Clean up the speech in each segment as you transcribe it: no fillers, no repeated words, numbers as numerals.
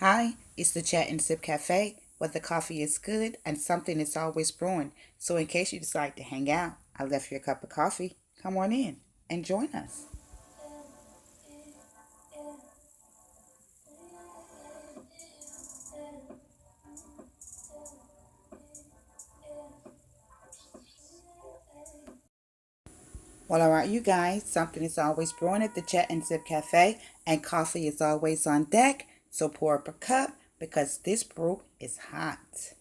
Hi, it's the Chat and Sip Cafe, where the coffee is good and something is always brewing. So, in case you decide to hang out, I left you a cup of coffee. Come on in and join us. Well, all right, you guys, something is always brewing at the Chat and Sip Cafe, and coffee is always on deck. So, pour up a cup because this brew is hot.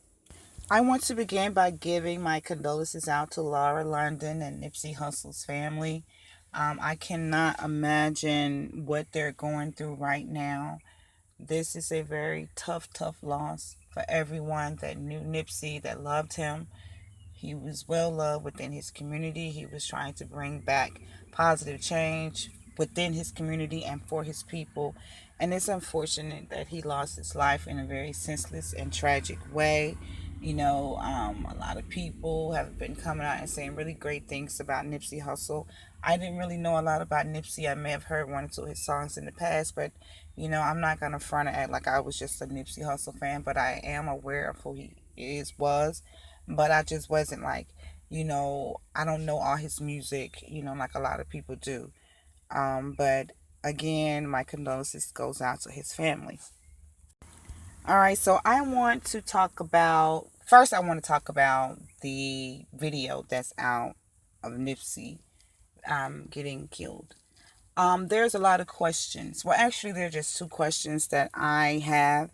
I want to begin by giving my condolences out to Laura London and Nipsey Hussle's family. I cannot imagine what they're going through right now. This is a very tough loss for everyone that knew Nipsey, that loved him. He was well loved within his community. He was trying to bring back positive change within his community and for his people. And it's unfortunate that he lost his life in a very senseless and tragic way. A lot of people have been coming out and saying really great things about Nipsey Hussle. I didn't really know a lot about Nipsey. I may have heard one or two of his songs in the past, but I'm not gonna front and act like I was just a Nipsey Hussle fan. But I am aware of who he was, but I just wasn't like, I don't know all his music, like a lot of people do. But again, my condolences goes out to his family. All right, so I want to talk about first. I want to talk about the video that's out of Nipsey getting killed. There's a lot of questions. Well, actually, there are just two questions that I have.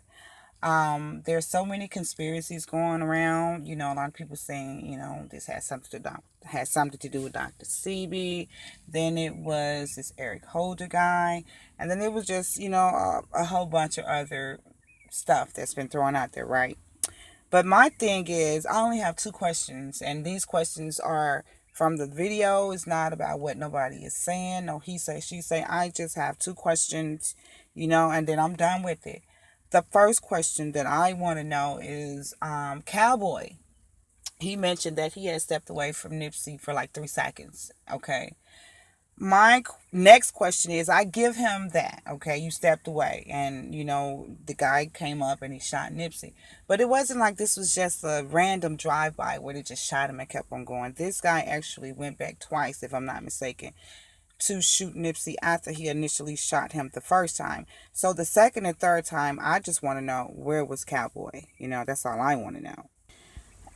There's so many conspiracies going around. A lot of people saying, this has something to do with Dr. Sebi. Then it was this Eric Holder guy, and then it was just, a whole bunch of other stuff that's been thrown out there, right? But my thing is, I only have two questions, and these questions are from the video. It's not about what nobody is saying. No, he say, she say. I just have two questions, and then I'm done with it. The first question that I want to know is Cowboy. He mentioned that he had stepped away from Nipsey for like 3 seconds. Okay. My next question is, I give him that. Okay, you stepped away, and the guy came up and he shot Nipsey, but it wasn't like this was just a random drive-by where they just shot him and kept on going. This guy actually went back twice, if I'm not mistaken, to shoot Nipsey after he initially shot him the first time. So the second and third time, I just want to know, where was Cowboy? That's all I want to know.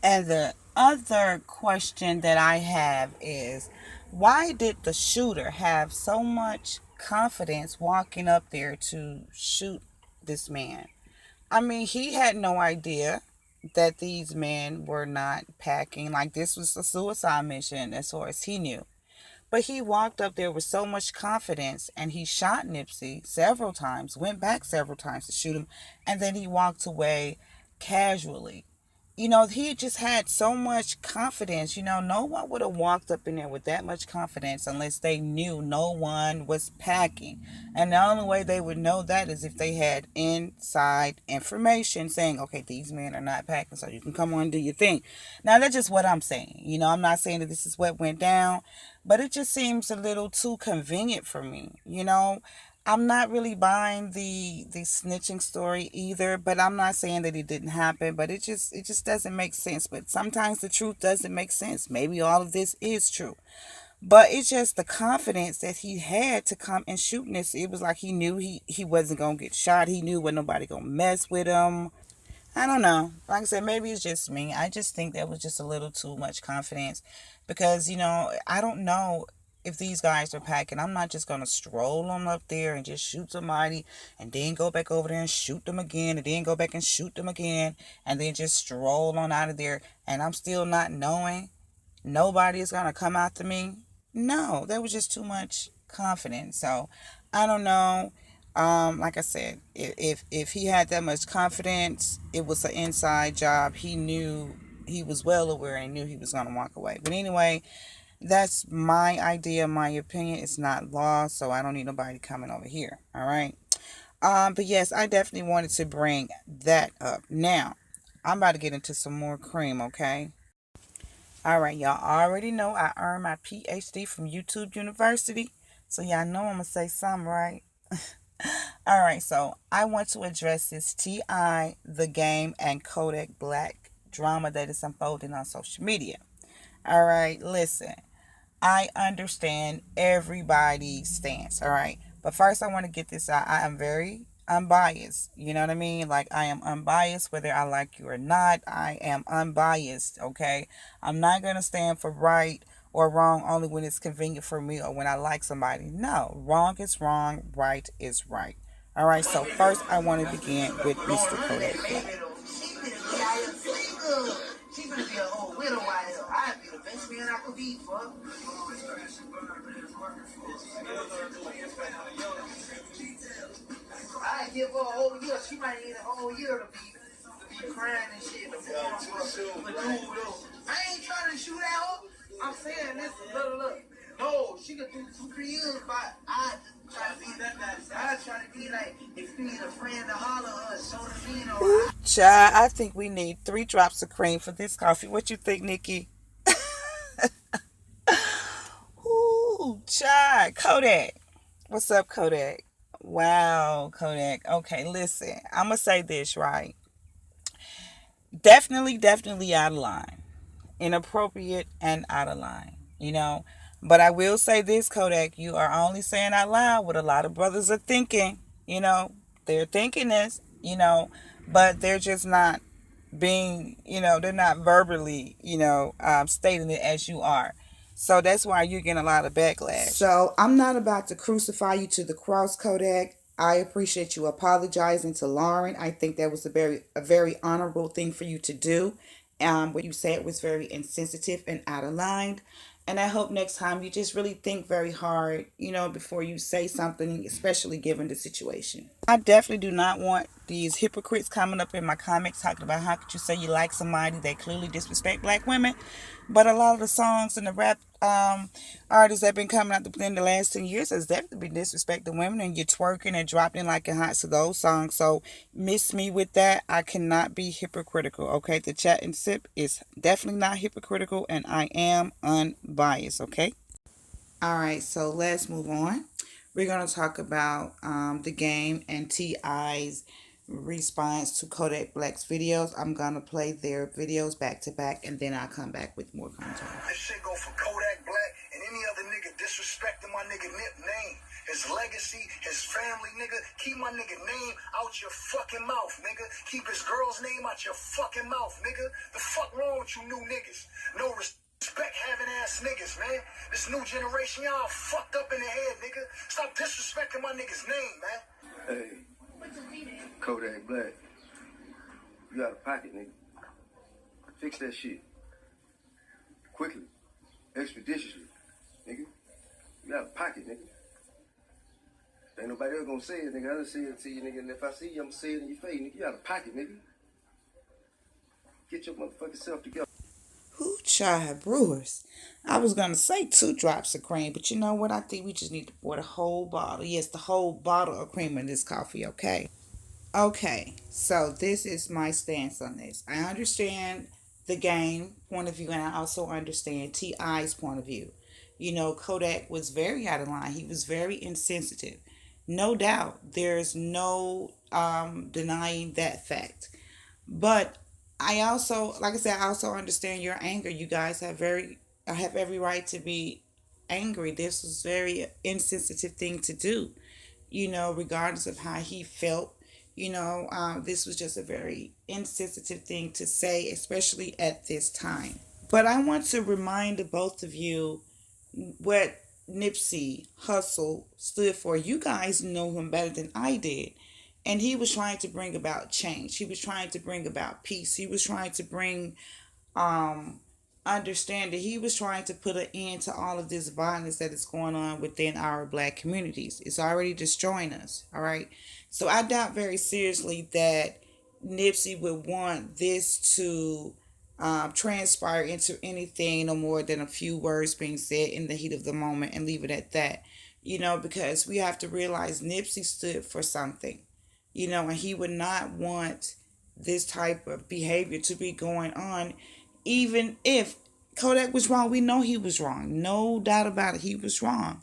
And the other question that I have is, why did the shooter have so much confidence walking up there to shoot this man? I mean, he had no idea that these men were not packing. Like, this was a suicide mission as far as he knew. But he walked up there with so much confidence, and he shot Nipsey several times, went back several times to shoot him, and then he walked away casually. He just had so much confidence. No one would have walked up in there with that much confidence unless they knew no one was packing. And the only way they would know that is if they had inside information saying, okay, these men are not packing, so you can come on and do your thing. Now, that's just what I'm saying. I'm not saying that this is what went down, but it just seems a little too convenient for me. I'm not really buying the snitching story either, but I'm not saying that it didn't happen, but it just doesn't make sense. But sometimes the truth doesn't make sense. Maybe all of this is true. But it's just the confidence that he had to come and shoot this. It was like he knew he wasn't gonna get shot. He knew wasn't nobody gonna mess with him. I don't know. Like I said, maybe it's just me. I just think that was just a little too much confidence because, I don't know if these guys are packing. I'm not just going to stroll on up there and just shoot somebody and then go back over there and shoot them again and then go back and shoot them again and then just stroll on out of there, and I'm still not knowing nobody is going to come after me. No, that was just too much confidence. So I don't know. Like I said, if he had that much confidence, it was an inside job. He knew, he was well aware, and he knew he was going to walk away. But anyway, that's my idea, my opinion. It's not law, so I don't need nobody coming over here. All right. But yes, I definitely wanted to bring that up. Now, I'm about to get into some more cream, okay? All right, y'all already know I earned my PhD from YouTube University. So y'all know I'm going to say something, right? All right, so I want to address this T.I., The Game, and Kodak Black drama that is unfolding on social media. All right, listen. I understand everybody's stance, all right? But first, I want to get this out. I am very unbiased. You know what I mean? Like, I am unbiased whether I like you or not. I am unbiased, okay? I'm not going to stand for right or wrong only when it's convenient for me or when I like somebody. No, wrong is wrong, right is right. All right, so first, I want to begin with Mr. Kodak Black. She gonna be a whole widow out here. I'd be the best man I could be, fuck. I'd give her a whole year. She might need a whole year to be crying and shit. But I ain't trying to shoot at her. I'm saying this, look. No, she could do 2-3 years, but I try to be that. I try to be like, if you need a friend to holler her, show the mean or Child, I think we need 3 drops of cream for this coffee. What you think, Nikki? Ooh, child. Kodak. What's up, Kodak? Wow, Kodak. Okay, listen. I'm going to say this, right? Definitely out of line. Inappropriate and out of line, you know. But I will say this, Kodak, you are only saying out loud what a lot of brothers are thinking, you know. They're thinking this, you know, but they're just not being, you know, they're not verbally, stating it as you are. So that's why you're getting a lot of backlash. So I'm not about to crucify you to the cross, Kodak. I appreciate you apologizing to Lauren. I think that was a very honorable thing for you to do. What you said was very insensitive and out of line. And I hope next time you just really think very hard, before you say something, especially given the situation. I definitely do not want these hypocrites coming up in my comments talking about how could you say you like somebody that clearly disrespect black women. But a lot of the songs and the rap artists that have been coming out within the last 10 years has definitely been disrespecting women, and you're twerking and dropping like a hot to those songs. So miss me with that. I cannot be hypocritical. Okay, the chat and sip is definitely not hypocritical, and I am unbiased. Okay. All right, so let's move on. We're going to talk about The Game and T.I.'s response to Kodak Black's videos. I'm going to play their videos back to back, and then I'll come back with more content. This shit go for Kodak Black and any other nigga disrespecting my nigga Nip name. His legacy, his family, nigga. Keep my nigga name out your fucking mouth, nigga. Keep his girl's name out your fucking mouth, nigga. The fuck wrong with you new niggas? No respect having ass niggas, man. This new generation, y'all fucked up in the head, nigga. Stop disrespecting my nigga's name, man. Hey, Kodak Black, you got a pocket, nigga. Fix that shit. Quickly. Expeditiously. Nigga. You got a pocket, nigga. Ain't nobody else gonna say it, nigga. I done say it to you, nigga. And if I see you, I'm gonna say it in your face, nigga. You got a pocket, nigga. Get your motherfucking self together. Who child brewers? I was gonna say 2 drops of cream, but you know what? I think we just need to pour the whole bottle. Yes, the whole bottle of cream in this coffee, okay? Okay, so this is my stance on this. I understand the game point of view, and I also understand T.I.'s point of view. Kodak was very out of line. He was very insensitive. No doubt. There's no denying that fact. But I also, like I said, I also understand your anger. You guys have every right to be angry. This was very insensitive thing to do. Regardless of how he felt. This was just a very insensitive thing to say, especially at this time. But I want to remind the both of you what Nipsey Hussle stood for. You guys know him better than I did. And he was trying to bring about change. He was trying to bring about peace. He was trying to bring understanding. He was trying to put an end to all of this violence that is going on within our black communities. It's already destroying us. All right. So I doubt very seriously that Nipsey would want this to transpire into anything no more than a few words being said in the heat of the moment and leave it at that. Because we have to realize Nipsey stood for something. And he would not want this type of behavior to be going on, even if Kodak was wrong. We know he was wrong. No doubt about it. He was wrong.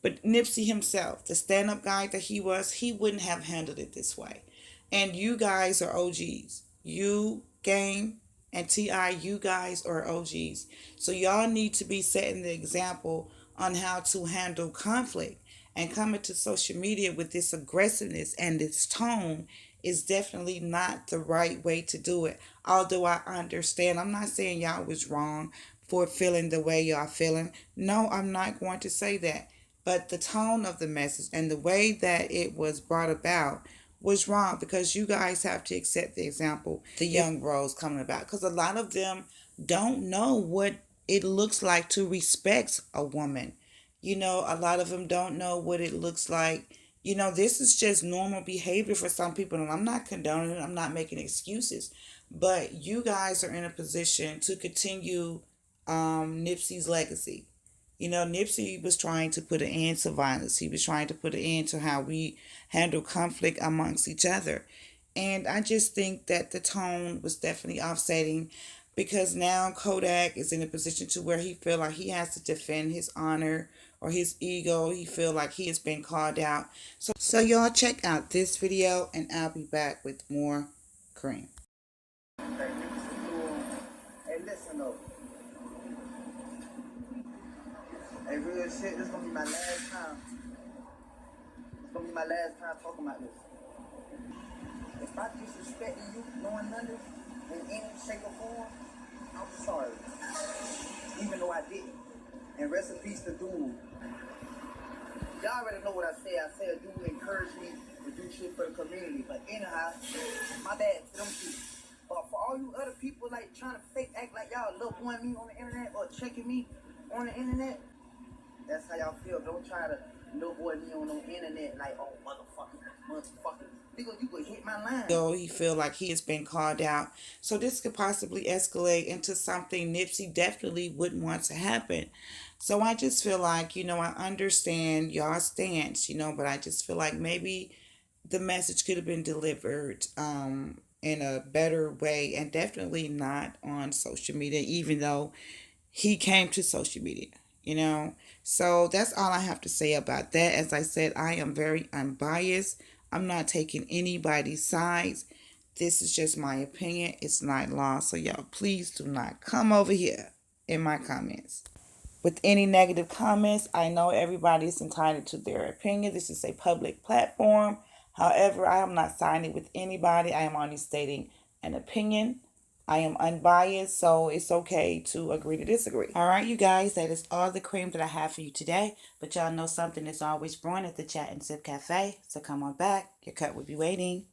But Nipsey himself, the stand-up guy that he was, he wouldn't have handled it this way. And you guys are OGs. You, Game, and T.I., you guys are OGs. So y'all need to be setting the example on how to handle conflict. And coming to social media with this aggressiveness and this tone is definitely not the right way to do it. Although I understand, I'm not saying y'all was wrong for feeling the way y'all feeling. No, I'm not going to say that. But the tone of the message and the way that it was brought about was wrong, because you guys have to accept the example the young bros coming about, because a lot of them don't know what it looks like to respect a woman. A lot of them don't know what it looks like. This is just normal behavior for some people, and I'm not condoning it. I'm not making excuses. But you guys are in a position to continue Nipsey's legacy. Nipsey was trying to put an end to violence. He was trying to put an end to how we handle conflict amongst each other. And I just think that the tone was definitely offsetting, because now Kodak is in a position to where he feel like he has to defend his honor or his ego. He feel like he has been called out. So y'all check out this video, and I'll be back with more cream. Hey, listen though. Hey, real shit, this gonna be my last time. It's gonna be my last time talking about this. If I disrespecting you, knowing nothing, in any shape or form, I'm sorry. Even though I didn't. And rest in peace to Doom. Y'all already know what I said. I said Doom encouraged me to do shit for the community. But anyhow, my bad to them two. But for all you other people like trying to fake act like y'all love one me on the internet or checking me on the internet, that's how y'all feel. Don't try to no boy me on the internet like, oh, motherfucker. Nigga, you could hit my line. He feel like he has been called out. So this could possibly escalate into something Nipsey definitely wouldn't want to happen. So I just feel like, I understand y'all's stance, but I just feel like maybe the message could have been delivered in a better way, and definitely not on social media, even though he came to social media. So that's all I have to say about that. As I said, I am very unbiased. I'm not taking anybody's sides. This is just my opinion. It's not law. So y'all, please do not come over here in my comments with any negative comments. I know everybody is entitled to their opinion. This is a public platform. However, I am not siding with anybody. I am only stating an opinion. I am unbiased, so it's okay to agree to disagree. All right, you guys, that is all the cream that I have for you today. But y'all know something is always brewing at the Chat and Sip Cafe. So come on back. Your cut will be waiting.